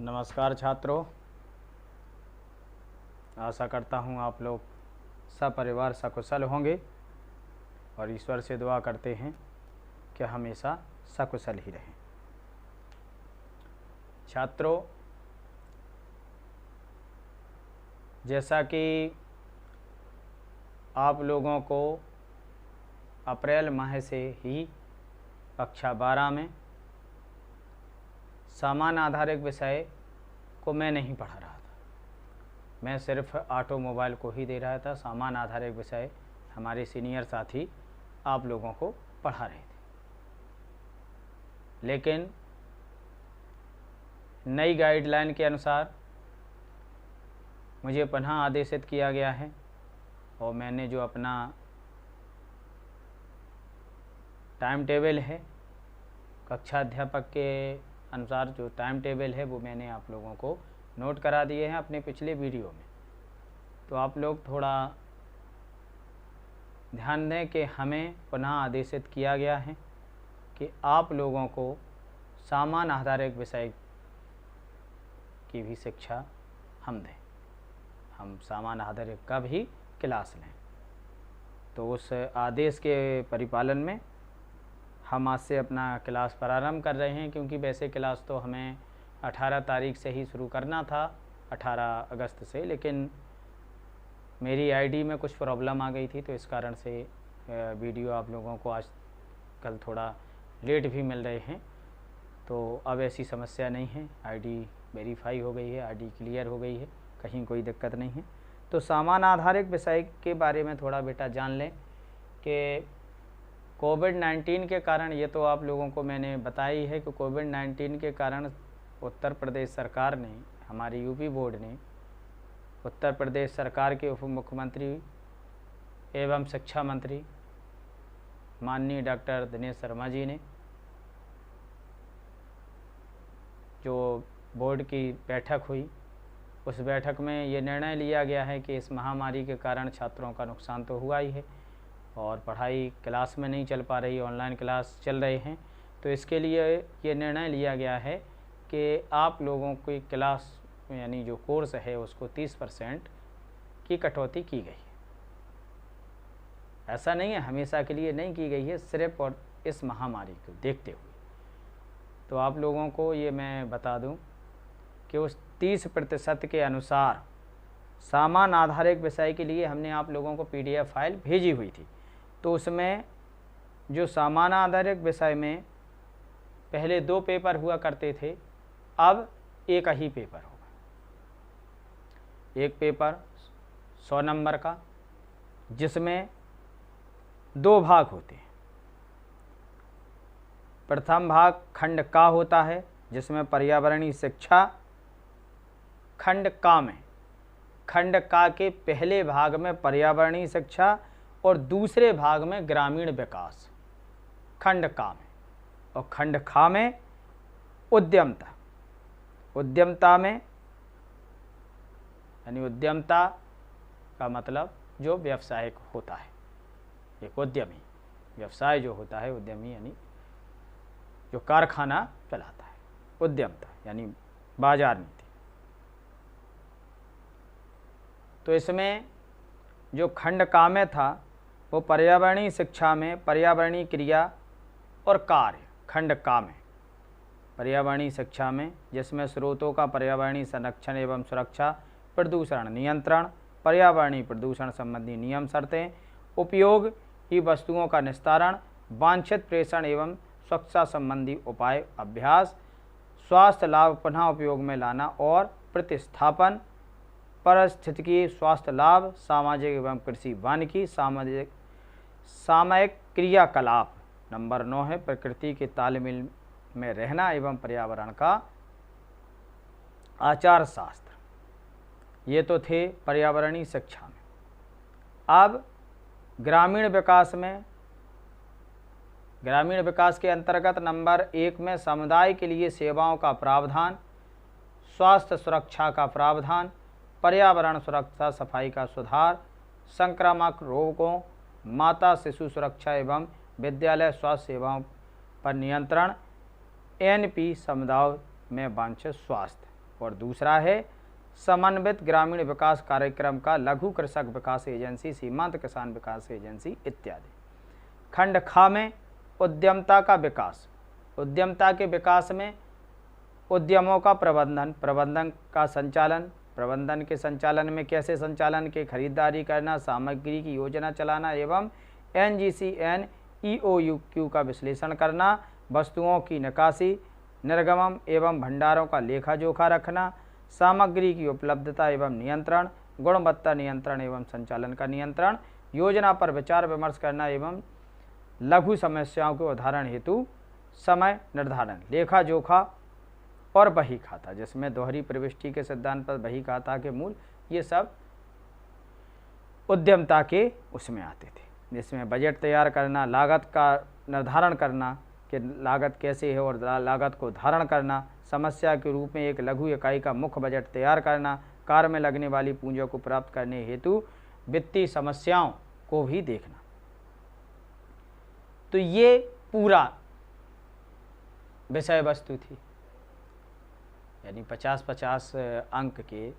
नमस्कार छात्रों, आशा करता हूँ आप लोग सपरिवार सकुशल होंगे और ईश्वर से दुआ करते हैं कि हमेशा सकुशल ही रहें। छात्रों, जैसा कि आप लोगों को अप्रैल माह से ही कक्षा 12 में सामान आधारित विषय को मैं नहीं पढ़ा रहा था, मैं सिर्फ ऑटोमोबाइल को ही दे रहा था। सामान आधारित विषय हमारे सीनियर साथी आप लोगों को पढ़ा रहे थे, लेकिन नई गाइडलाइन के अनुसार मुझे पुनः आदेशित किया गया है और मैंने जो अपना टाइम टेबल है, कक्षा अध्यापक के अनुसार जो टाइम टेबल है वो मैंने आप लोगों को नोट करा दिए हैं अपने पिछले वीडियो में। तो आप लोग थोड़ा ध्यान दें कि हमें पुनः आदेशित किया गया है कि आप लोगों को सामान आधारित विषय की भी शिक्षा हम दें, हम सामान आधारित का भी क्लास लें। तो उस आदेश के परिपालन में हम आज से अपना क्लास प्रारंभ कर रहे हैं, क्योंकि वैसे क्लास तो हमें 18 तारीख से ही शुरू करना था, 18 अगस्त से, लेकिन मेरी आईडी में कुछ प्रॉब्लम आ गई थी, तो इस कारण से वीडियो आप लोगों को आज कल थोड़ा लेट भी मिल रहे हैं। तो अब ऐसी समस्या नहीं है, आईडी वेरीफाई हो गई है, आईडी क्लियर हो गई है, कहीं कोई दिक्कत नहीं है। तो सामान आधारित विषय के बारे में थोड़ा बेटा जान लें कि कोविड-19 के कारण, ये तो आप लोगों को मैंने बताई है कि कोविड-19 के कारण उत्तर प्रदेश सरकार ने, हमारी यूपी बोर्ड ने, उत्तर प्रदेश सरकार के उप मुख्यमंत्री एवं शिक्षा मंत्री माननीय डॉक्टर दिनेश शर्मा जी ने जो बोर्ड की बैठक हुई, उस बैठक में ये निर्णय लिया गया है कि इस महामारी के कारण छात्रों का नुकसान तो हुआ ही है और पढ़ाई क्लास में नहीं चल पा रही, ऑनलाइन क्लास चल रहे हैं। तो इसके लिए ये निर्णय लिया गया है कि आप लोगों की क्लास यानी जो कोर्स है उसको 30% की कटौती की गई है। ऐसा नहीं है, हमेशा के लिए नहीं की गई है, सिर्फ और इस महामारी को देखते हुए। तो आप लोगों को ये मैं बता दूं कि उस 30% के अनुसार सामान आधारित विषय के लिए हमने आप लोगों को PDF फाइल भेजी हुई थी। तो उसमें जो सामान आधारित विषय में पहले 2 पेपर हुआ करते थे, अब एक ही पेपर होगा। एक पेपर 100 नंबर का, जिसमें 2 भाग होते हैं। प्रथम भाग खंड का होता है, जिसमें पर्यावरणीय शिक्षा खंड का में, खंड का के पहले भाग में पर्यावरणीय शिक्षा और दूसरे भाग में ग्रामीण विकास, खंड का में। और खंड खा में उद्यमता, उद्यमता में यानी उद्यमता का मतलब जो व्यवसायिक होता है, एक उद्यमी, व्यवसाय जो होता है, उद्यमी यानी जो कारखाना चलाता है, उद्यमता यानी बाजार नीति। तो इसमें जो खंड का में था वो पर्यावरणीय शिक्षा में पर्यावरणीय क्रिया और कार्य, खंड का में पर्यावरणीय शिक्षा में, जिसमें स्रोतों का पर्यावरणीय संरक्षण एवं सुरक्षा, प्रदूषण नियंत्रण, पर्यावरणीय प्रदूषण संबंधी नियम शर्तें, उपयोग की वस्तुओं का निस्तारण, वांछित प्रेषण एवं स्वच्छता संबंधी उपाय अभ्यास, स्वास्थ्य लाभ पुनः उपयोग में लाना और प्रतिस्थापन, पारिस्थितिकी स्वास्थ्य लाभ, सामाजिक एवं कृषि वानिकी, सामयिक क्रियाकलाप। नंबर 9 है प्रकृति के तालमेल में रहना एवं पर्यावरण का आचार शास्त्र। ये तो थे पर्यावरणीय शिक्षा में। अब ग्रामीण विकास में, ग्रामीण विकास के अंतर्गत नंबर 1 में समुदाय के लिए सेवाओं का प्रावधान, स्वास्थ्य सुरक्षा का प्रावधान, पर्यावरण सुरक्षा सफाई का सुधार, संक्रामक रोगों, माता शिशु सुरक्षा एवं विद्यालय स्वास्थ्य सेवाओं पर नियंत्रण, NP समुदाय में वांछित स्वास्थ्य और दूसरा है समन्वित ग्रामीण विकास कार्यक्रम का लघु कृषक विकास एजेंसी, सीमांत किसान विकास एजेंसी इत्यादि। खंड ख में उद्यमता का विकास, उद्यमता के विकास में उद्यमों का प्रबंधन, प्रबंधन का संचालन, प्रबंधन के संचालन में कैसे संचालन के खरीदारी करना, सामग्री की योजना चलाना एवं NGCN EOQ का विश्लेषण करना, वस्तुओं की निकासी, निर्गमन एवं भंडारों का लेखा जोखा रखना, सामग्री की उपलब्धता एवं नियंत्रण, गुणवत्ता नियंत्रण एवं संचालन का नियंत्रण, योजना पर विचार विमर्श करना एवं लघु समस्याओं के उदाहरण हेतु समय निर्धारण, लेखा जोखा और बही खाता, जिसमें दोहरी प्रविष्टि के सिद्धांत पर बही खाता के मूल, ये सब उद्यमता के उसमें आते थे। जिसमें बजट तैयार करना, लागत का निर्धारण करना कि लागत कैसे है और लागत को धारण करना, समस्या के रूप में एक लघु इकाई का मुख्य बजट तैयार करना, कार्य में लगने वाली पूंजी को प्राप्त करने हेतु वित्तीय समस्याओं को भी देखना। तो ये पूरा विषय वस्तु थी, यानी 50-50 अंक के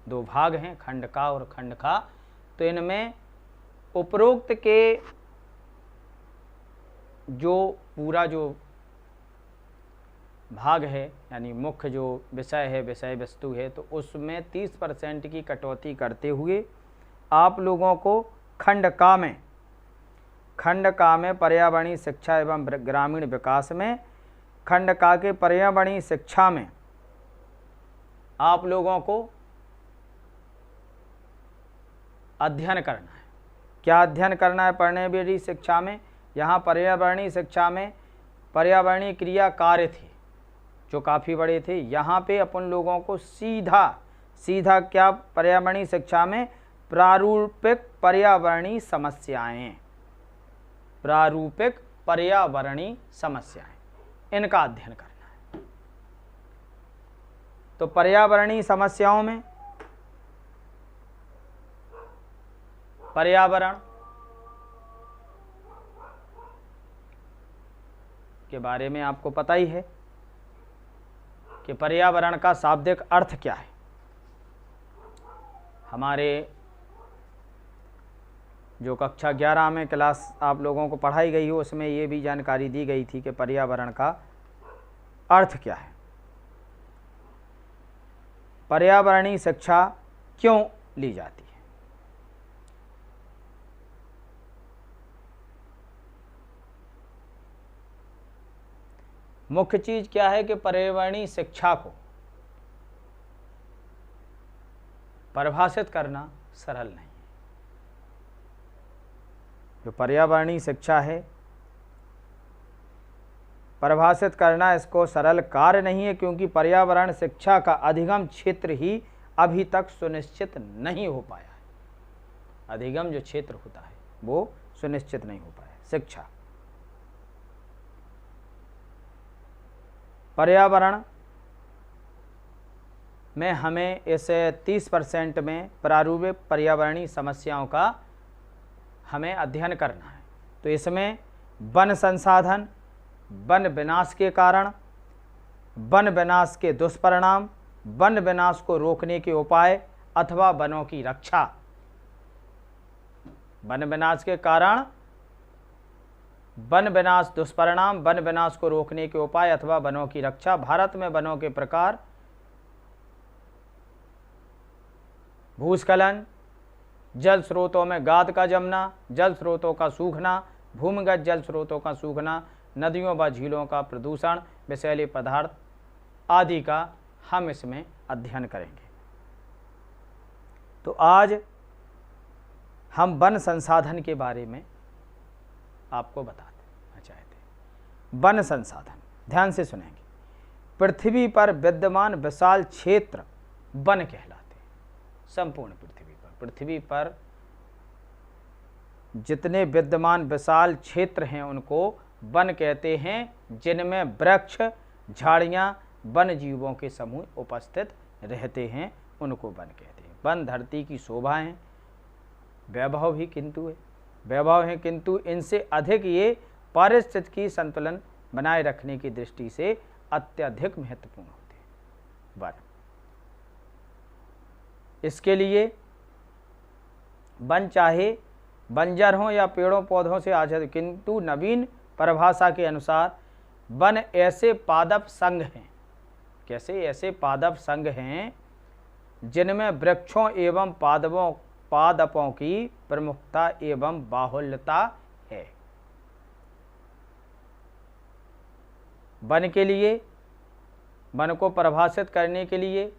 2 भाग हैं, खंड का और खंड खा। तो इनमें उपरोक्त के जो पूरा जो भाग है, यानी मुख्य जो विषय है, विषय वस्तु है, तो उसमें 30% की कटौती करते हुए आप लोगों को खंड का में पर्यावरणीय शिक्षा एवं ग्रामीण विकास में, खंड का के पर्यावरणीय शिक्षा में आप लोगों को अध्ययन करना है। क्या अध्ययन करना है पर्यावरणीय शिक्षा में? यहाँ पर्यावरणीय शिक्षा में पर्यावरणीय क्रिया कार्य थे जो काफ़ी बड़े थे। यहाँ पे अपन लोगों को सीधा क्या पर्यावरणीय शिक्षा में प्रारूपिक पर्यावरणीय समस्याएं, प्रारूपिक पर्यावरणीय समस्याएं, इनका अध्ययन करना है। तो पर्यावरणीय समस्याओं में पर्यावरण के बारे में आपको पता ही है कि पर्यावरण का शाब्दिक अर्थ क्या है। हमारे जो कक्षा 11 में क्लास आप लोगों को पढ़ाई गई हो, उसमें ये भी जानकारी दी गई थी कि पर्यावरण का अर्थ क्या है। पर्यावरणीय शिक्षा क्यों ली जाती है? मुख्य चीज क्या है कि पर्यावरणीय शिक्षा को परिभाषित करना सरल नहीं है। जो पर्यावरणीय शिक्षा है, परिभाषित करना इसको सरल कार्य नहीं है, क्योंकि पर्यावरण शिक्षा का अधिगम क्षेत्र ही अभी तक सुनिश्चित नहीं हो पाया है। अधिगम जो क्षेत्र होता है वो सुनिश्चित नहीं हो पाया। शिक्षा पर्यावरण में हमें इस 30% में प्रारूपिक पर्यावरणीय समस्याओं का हमें अध्ययन करना है। तो इसमें वन संसाधन, वन विनाश के कारण, वन विनाश के दुष्परिणाम, वन विनाश को रोकने के उपाय अथवा वनों की रक्षा। वन विनाश के कारण, वन विनाश दुष्परिणाम, वन विनाश को रोकने के उपाय अथवा वनों की रक्षा। भारत में वनों के प्रकार भूस्खलन, जल स्रोतों में गाद का जमना, जल स्रोतों का सूखना, भूमिगत जल स्रोतों का सूखना, नदियों व झीलों का प्रदूषण, विषैले पदार्थ आदि का हम इसमें अध्ययन करेंगे। तो आज हम वन संसाधन के बारे में आपको बताना चाहते हैं। वन संसाधन ध्यान से सुनेंगे। पृथ्वी पर विद्यमान विशाल क्षेत्र वन कहलाते हैं। संपूर्ण पृथ्वी पर जितने विद्यमान विशाल क्षेत्र हैं उनको वन कहते हैं, जिनमें वृक्ष, झाड़ियां, वन जीवों के समूह उपस्थित रहते हैं, उनको वन कहते हैं। वन धरती की शोभा है, वैभव भी किंतु है, वैभव है किंतु इनसे अधिक ये पारिस्थितिकी संतुलन बनाए रखने की दृष्टि से अत्यधिक महत्वपूर्ण होते हैं वन। इसके लिए वन चाहे बंजर हों या पेड़ों पौधों से आच्छादित, किंतु नवीन परिभाषा के अनुसार वन ऐसे पादप संघ हैं, कैसे ऐसे पादप संघ हैं जिनमें वृक्षों एवं पादपों की प्रमुखता एवं बाहुल्यता है। वन के लिए, वन को परिभाषित करने के लिए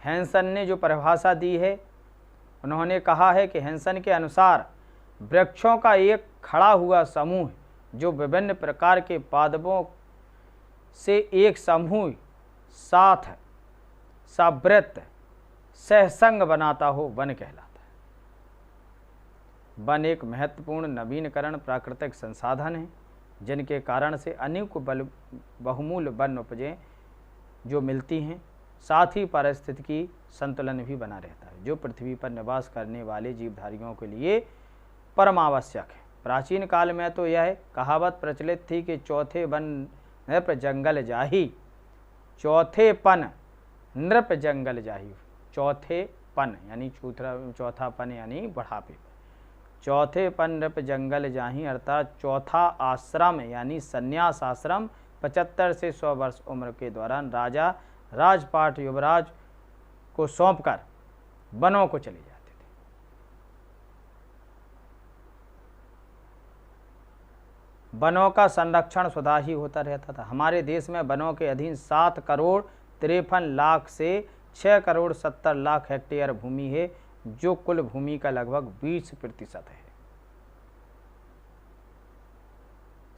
हैंसन ने जो परिभाषा दी है, उन्होंने कहा है कि हैंसन के अनुसार वृक्षों का एक खड़ा हुआ समूह जो विभिन्न प्रकार के पादपों से एक समूह साथ सावृत सहसंग बनाता हो वन कहलाता है। वन एक महत्वपूर्ण नवीनकरण प्राकृतिक संसाधन है जिनके कारण से अनेक बहुमूल्य वन उपजें जो मिलती हैं, साथ ही पारिस्थितिकी संतुलन भी बना रहता है जो पृथ्वी पर निवास करने वाले जीवधारियों के लिए परम आवश्यक है। प्राचीन काल में तो यह कहावत प्रचलित थी कि चौथे वन नृप जंगल जाही, चौथे पन नृप जंगल जाही। चौथे पन यानी चौथा पन यानी बुढ़ापे पर, चौथे पन नृप जंगल जाही अर्थात चौथा आश्रम यानी संन्यास आश्रम 75 से 100 वर्ष उम्र के दौरान राजा राजपाट युवराज को सौंपकर वनों को चले जाते थे। वनों का संरक्षण सदा ही होता रहता था। हमारे देश में वनों के अधीन 7 करोड़ 53 लाख से 6 करोड़ 70 लाख हेक्टेयर भूमि है जो कुल भूमि का लगभग 20% है।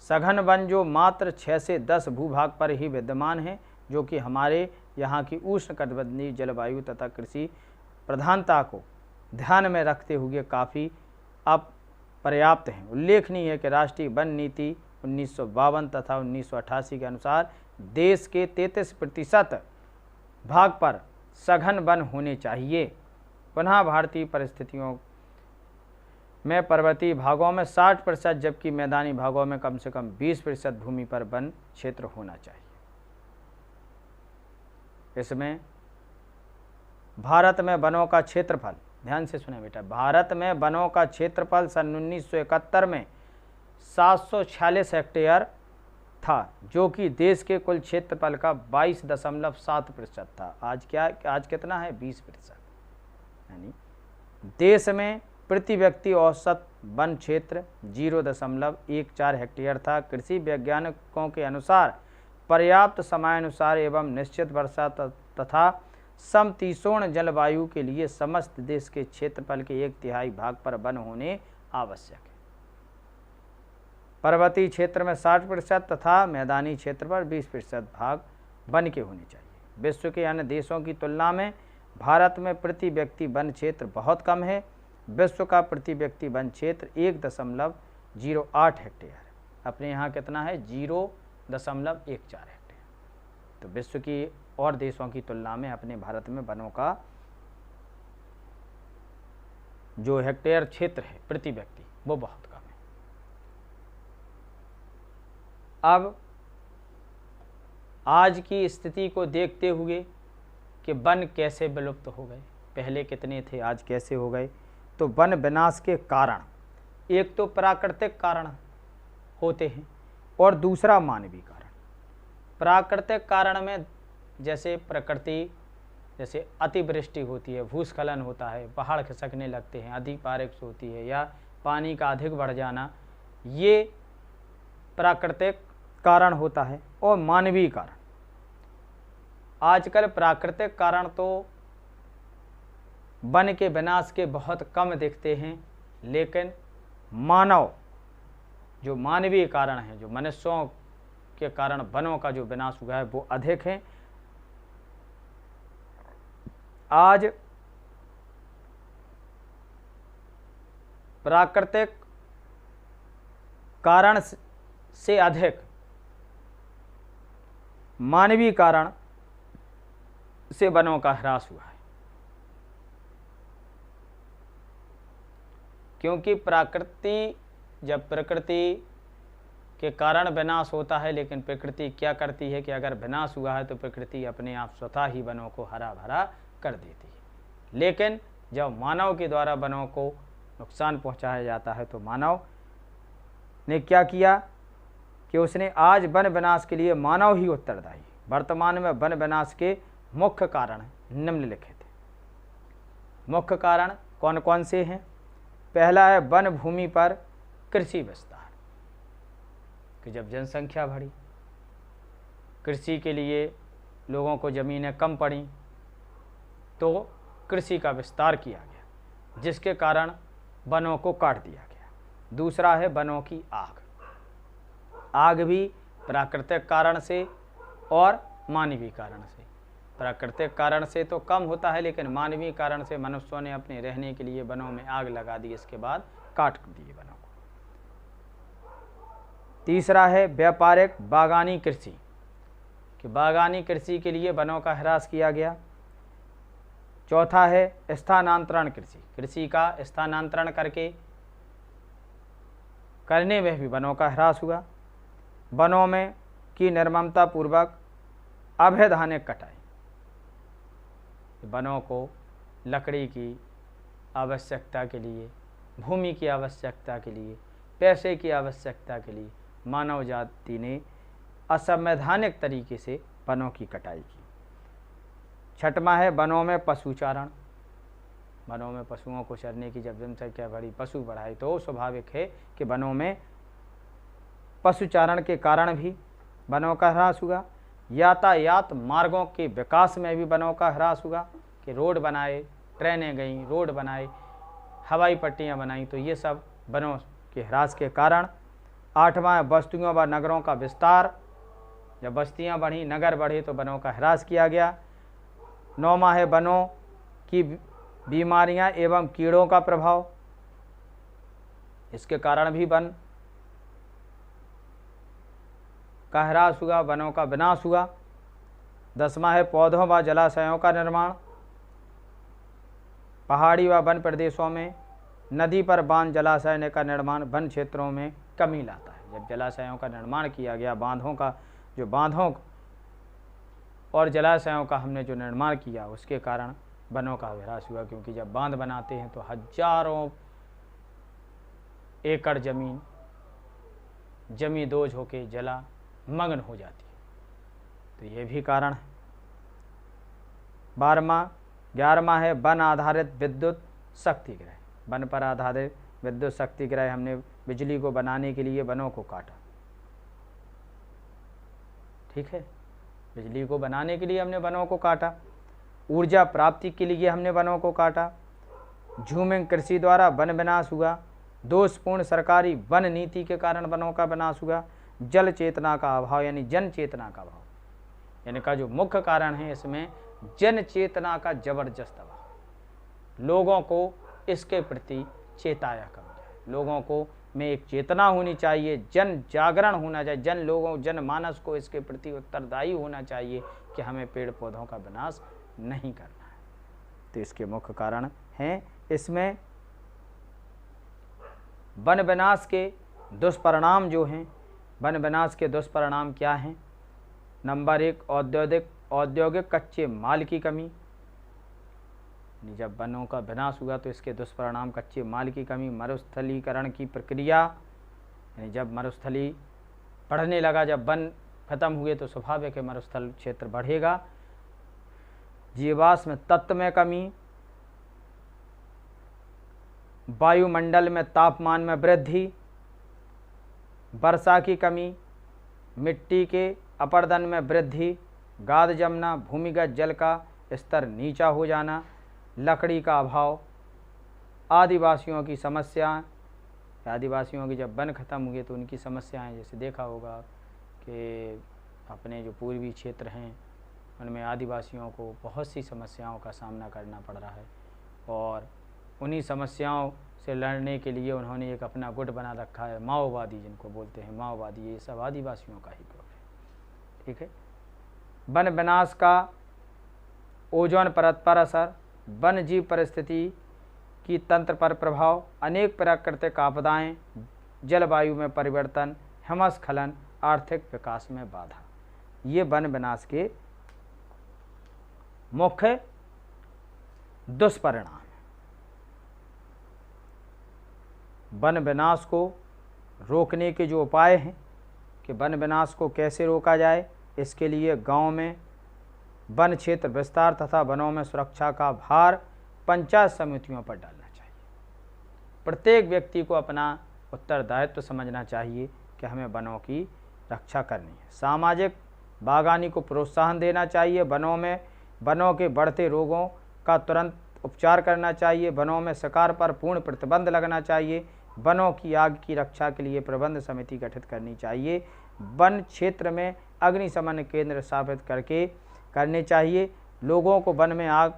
सघन वन जो मात्र 6 से 10 भूभाग पर ही विद्यमान है, जो कि हमारे यहाँ की उष्णकटिबंधीय जलवायु तथा कृषि प्रधानता को ध्यान में रखते हुए काफ़ी अपर्याप्त हैं। उल्लेखनीय है कि राष्ट्रीय वन नीति 1952 तथा 1988 के अनुसार देश के 33% भाग पर सघन वन होने चाहिए। पुनः भारतीय परिस्थितियों में पर्वतीय भागों में 60% जबकि मैदानी भागों में कम से कम 20% भूमि पर वन क्षेत्र होना चाहिए। इसमें भारत में वनों का क्षेत्रफल, ध्यान से सुने बेटा, भारत में वनों का क्षेत्रफल सन 1971 में 746 हेक्टेयर था जो कि देश के कुल क्षेत्रफल का 22.7% था। आज कितना है? 20%। यानी देश में प्रति व्यक्ति औसत वन क्षेत्र 0.14 हेक्टेयर था। कृषि वैज्ञानिकों के अनुसार पर्याप्त समयानुसार एवं निश्चित वर्षा तथा समशीतोष्ण जलवायु के लिए समस्त देश के क्षेत्रफल के 1/3 भाग पर वन होने आवश्यक है। पर्वतीय क्षेत्र में 60% तथा मैदानी क्षेत्र पर 20% भाग वन के होने चाहिए। विश्व के अन्य देशों की तुलना में भारत में प्रति व्यक्ति वन क्षेत्र बहुत कम है। विश्व का प्रति व्यक्ति वन क्षेत्र 1.08 हेक्टेयर है। अपने यहाँ कितना है? 0.14 हेक्टेयर। तो विश्व की और देशों की तुलना में अपने भारत में वनों का जो हेक्टेयर क्षेत्र है प्रति व्यक्ति वो बहुत कम है। अब आज की स्थिति को देखते हुए कि वन कैसे विलुप्त हो गए, पहले कितने थे आज कैसे हो गए, तो वन विनाश के कारण एक तो प्राकृतिक कारण होते हैं और दूसरा मानवीय कारण। प्राकृतिक कारण में जैसे जैसे अतिवृष्टि होती है, भूस्खलन होता है, पहाड़ खिसकने लगते हैं, अधिक बारिश होती है या पानी का अधिक बढ़ जाना, ये प्राकृतिक कारण होता है। और मानवीय कारण, आजकल प्राकृतिक कारण तो वन के विनाश के बहुत कम दिखते हैं, लेकिन मानव जो मानवीय कारण है, जो मनुष्यों के कारण वनों का जो विनाश हुआ है वो अधिक है। आज प्राकृतिक कारण से अधिक मानवीय कारण से वनों का ह्रास हुआ है, क्योंकि जब प्रकृति के कारण विनाश होता है, लेकिन प्रकृति क्या करती है कि अगर विनाश हुआ है तो प्रकृति अपने आप स्वतः ही वनों को हरा भरा कर देती है। लेकिन जब मानव के द्वारा वनों को नुकसान पहुंचाया जाता है तो मानव ने क्या किया कि उसने आज वन विनाश के लिए मानव ही उत्तरदायी है। वर्तमान में वन विनाश के मुख्य कारण निम्नलिखित हैं। मुख्य कारण कौन कौन से हैं? पहला है वन भूमि पर कृषि विस्तार, कि जब जनसंख्या बढ़ी, कृषि के लिए लोगों को ज़मीनें कम पड़ी तो कृषि का विस्तार किया गया, जिसके कारण वनों को काट दिया गया। दूसरा है वनों की आग। आग भी प्राकृतिक कारण से और मानवीय कारण से। प्राकृतिक कारण से तो कम होता है, लेकिन मानवीय कारण से मनुष्यों ने अपने रहने के लिए वनों में आग लगा दी, इसके बाद काट दिए वनों को। तीसरा है व्यापारिक बागानी कृषि, कि बागानी कृषि के लिए वनों का ह्रास किया गया। चौथा है स्थानांतरण कृषि, कृषि का स्थानांतरण करने में भी वनों का ह्रास हुआ। वनों में की निर्ममता पूर्वक अवैधानिक कटाई, वनों को लकड़ी की आवश्यकता के लिए, भूमि की आवश्यकता के लिए, पैसे की आवश्यकता के लिए मानव जाति ने असंवैधानिक तरीके से वनों की कटाई की। छठवां है वनों में पशुचारण। वनों में पशुओं को चरने की जब जनसंख्या बढ़ी, पशु बढ़ाए, तो स्वाभाविक है कि वनों में पशुचारण के कारण भी वनों का ह्रास हुआ। यातायात मार्गों के विकास में भी वनों का ह्रास हुआ, कि रोड बनाए, ट्रेनें गईं, रोड बनाए, हवाई पट्टियां बनाई, तो ये सब वनों के ह्रास के कारण। आठवां है बस्तियों व नगरों का विस्तार। जब बस्तियां बढ़ी, नगर बढ़े, तो वनों का ह्रास किया गया। नौवां है वनों की बीमारियां एवं कीड़ों का प्रभाव, इसके कारण भी वन का ह्रास हुआ, वनों का विनाश हुआ। 10वां है पौधों व जलाशयों का निर्माण। पहाड़ी व वन प्रदेशों में नदी पर बांध जलाशय का निर्माण वन क्षेत्रों में कमी लाता है। जब जलाशयों का निर्माण किया गया, बांधों और जलाशयों का हमने जो निर्माण किया, उसके कारण वनों का विनाश हुआ, क्योंकि जब बांध बनाते हैं तो हजारों एकड़ जमी दोज होके जला मग्न हो जाती है, तो ये भी कारण है। 11वां है वन आधारित विद्युत शक्ति ग्रह। वन पर आधारित विद्युत शक्ति ग्रह, हमने बिजली को बनाने के लिए वनों को काटा। ठीक है, बिजली को बनाने के लिए हमने वनों को काटा। ऊर्जा प्राप्ति के लिए हमने वनों को काटा। झूमिंग कृषि द्वारा वन विनाश हुआ। दोषपूर्ण सरकारी वन नीति के कारण वनों का विनाश हुआ। जल चेतना का अभाव, यानी जन चेतना का अभाव, यानी का जो मुख्य कारण है इसमें जन चेतना का जबरदस्त अभाव। लोगों को इसके प्रति चेताया कम जाए। लोगों को में एक चेतना होनी चाहिए, जन जागरण होना चाहिए, जनमानस को इसके प्रति उत्तरदायी होना चाहिए कि हमें पेड़ पौधों का विनाश नहीं करना है। तो इसके मुख्य कारण हैं। इसमें वन विनाश के दुष्परिणाम जो हैं, वन विनाश के दुष्परिणाम क्या हैं? नंबर 1, औद्योगिक कच्चे माल की कमी। जब वनों का विनाश हुआ तो इसके दुष्परिणाम कच्चे माल की कमी, मरुस्थलीकरण की प्रक्रिया, यानी जब मरुस्थली बढ़ने लगा, जब वन खत्म हुए तो स्वाभाविक है मरुस्थल क्षेत्र बढ़ेगा। जीवाश्म तत्व में कमी, वायुमंडल में तापमान में वृद्धि, वर्षा की कमी, मिट्टी के अपर्दन में वृद्धि, गाद जमना, भूमिगत जल का स्तर नीचा हो जाना, लकड़ी का अभाव, आदिवासियों की समस्याएं। आदिवासियों की जब वन खत्म हुए तो उनकी समस्याएं, जैसे देखा होगा कि अपने जो पूर्वी क्षेत्र हैं उनमें आदिवासियों को बहुत सी समस्याओं का सामना करना पड़ रहा है, और उन्हीं समस्याओं से लड़ने के लिए उन्होंने एक अपना गुट बना रखा है, माओवादी, जिनको बोलते हैं माओवादी। ये सब आदिवासियों का ही ग्रुप है। ठीक है। वन विनाश का ओजोन परत पर असर, वन जीव परिस्थिति की तंत्र पर प्रभाव, अनेक प्राकृतिक आपदाएं, जलवायु में परिवर्तन, हिमस्खलन, आर्थिक विकास में बाधा। ये वन विनाश के मुख्य दुष्परिणाम हैं। वन विनाश को रोकने के जो उपाय हैं कि वन विनाश को कैसे रोका जाए, इसके लिए गांव में वन क्षेत्र विस्तार तथा वनों में सुरक्षा का भार पंचायत समितियों पर डालना चाहिए। प्रत्येक व्यक्ति को अपना उत्तरदायित्व समझना चाहिए कि हमें वनों की रक्षा करनी है। सामाजिक बागवानी को प्रोत्साहन देना चाहिए। वनों के बढ़ते रोगों का तुरंत उपचार करना चाहिए। वनों में शिकार पर पूर्ण प्रतिबंध लगना चाहिए। वनों की आग की रक्षा के लिए प्रबंध समिति गठित करनी चाहिए। वन क्षेत्र में अग्निशमन केंद्र स्थापित करने चाहिए। लोगों को वन में आग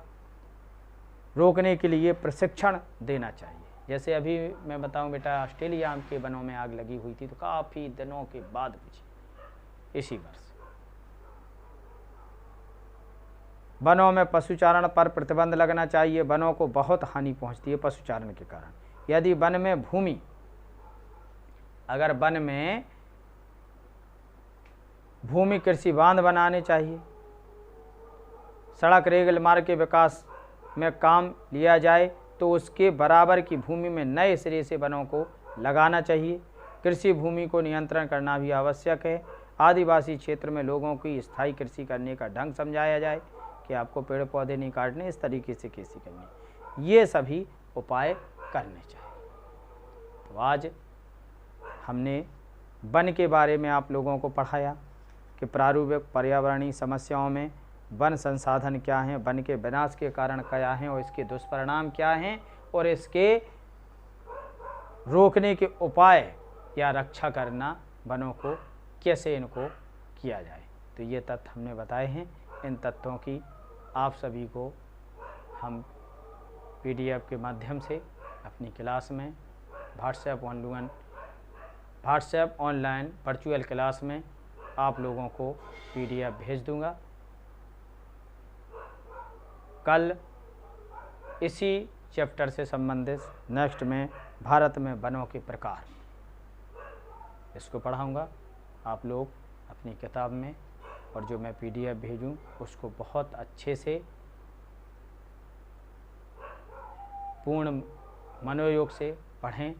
रोकने के लिए प्रशिक्षण देना चाहिए। जैसे अभी मैं बताऊं बेटा, ऑस्ट्रेलिया के वनों में आग लगी हुई थी तो काफ़ी दिनों के बाद बुझी इसी वर्ष। वनों में पशुचारण पर प्रतिबंध लगना चाहिए। वनों को बहुत हानि पहुंचती है पशुचारण के कारण। यदि वन में अगर वन में भूमि कृषि बांध बनाने चाहिए। सड़क रेल मार्ग के विकास में काम लिया जाए तो उसके बराबर की भूमि में नए सिरे से वनों को लगाना चाहिए। कृषि भूमि को नियंत्रण करना भी आवश्यक है। आदिवासी क्षेत्र में लोगों की स्थायी कृषि करने का ढंग समझाया जाए कि आपको पेड़ पौधे नहीं काटने, इस तरीके से कृषि करनी, ये सभी उपाय करने चाहिए। तो आज हमने वन के बारे में आप लोगों को पढ़ाया कि प्रारूपिक पर्यावरणीय समस्याओं में वन संसाधन क्या हैं, वन के विनाश के कारण क्या हैं और इसके दुष्परिणाम क्या हैं और इसके रोकने के उपाय या रक्षा करना वनों को कैसे इनको किया जाए। तो ये तथ्य हमने बताए हैं। इन तथ्यों की आप सभी को हम PDF के माध्यम से अपनी क्लास में व्हाट्सएप ऑनलाइन वर्चुअल क्लास में आप लोगों को PDF भेज दूंगा। कल इसी चैप्टर से संबंधित नेक्स्ट में भारत में वनों के प्रकार इसको पढ़ाऊंगा। आप लोग अपनी किताब में और जो मैं PDF भेजूं उसको बहुत अच्छे से पूर्ण मनोयोग से पढ़ें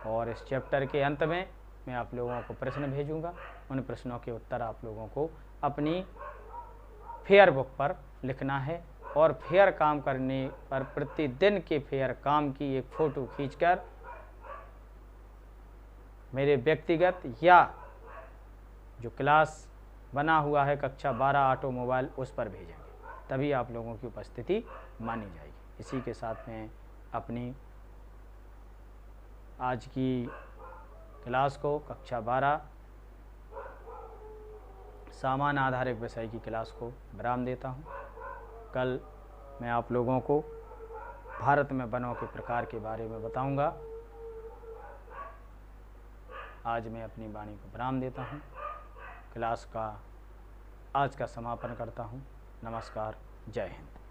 और इस चैप्टर के अंत में मैं आप लोगों को प्रश्न भेजूंगा। उन प्रश्नों के उत्तर आप लोगों को अपनी फेयर बुक पर लिखना है और फेयर काम करने पर प्रतिदिन के फेयर काम की एक फ़ोटो खींचकर मेरे व्यक्तिगत या जो क्लास बना हुआ है कक्षा 12 ऑटोमोबाइल उस पर भेजेंगे, तभी आप लोगों की उपस्थिति मानी जाएगी। इसी के साथ में अपनी आज की क्लास को कक्षा 12 सामान्य आधारित विषय की क्लास को विराम देता हूँ। कल मैं आप लोगों को भारत में वनों के प्रकार के बारे में बताऊंगा। आज मैं अपनी वाणी को विराम देता हूँ। क्लास का आज का समापन करता हूँ। नमस्कार, जय हिंद।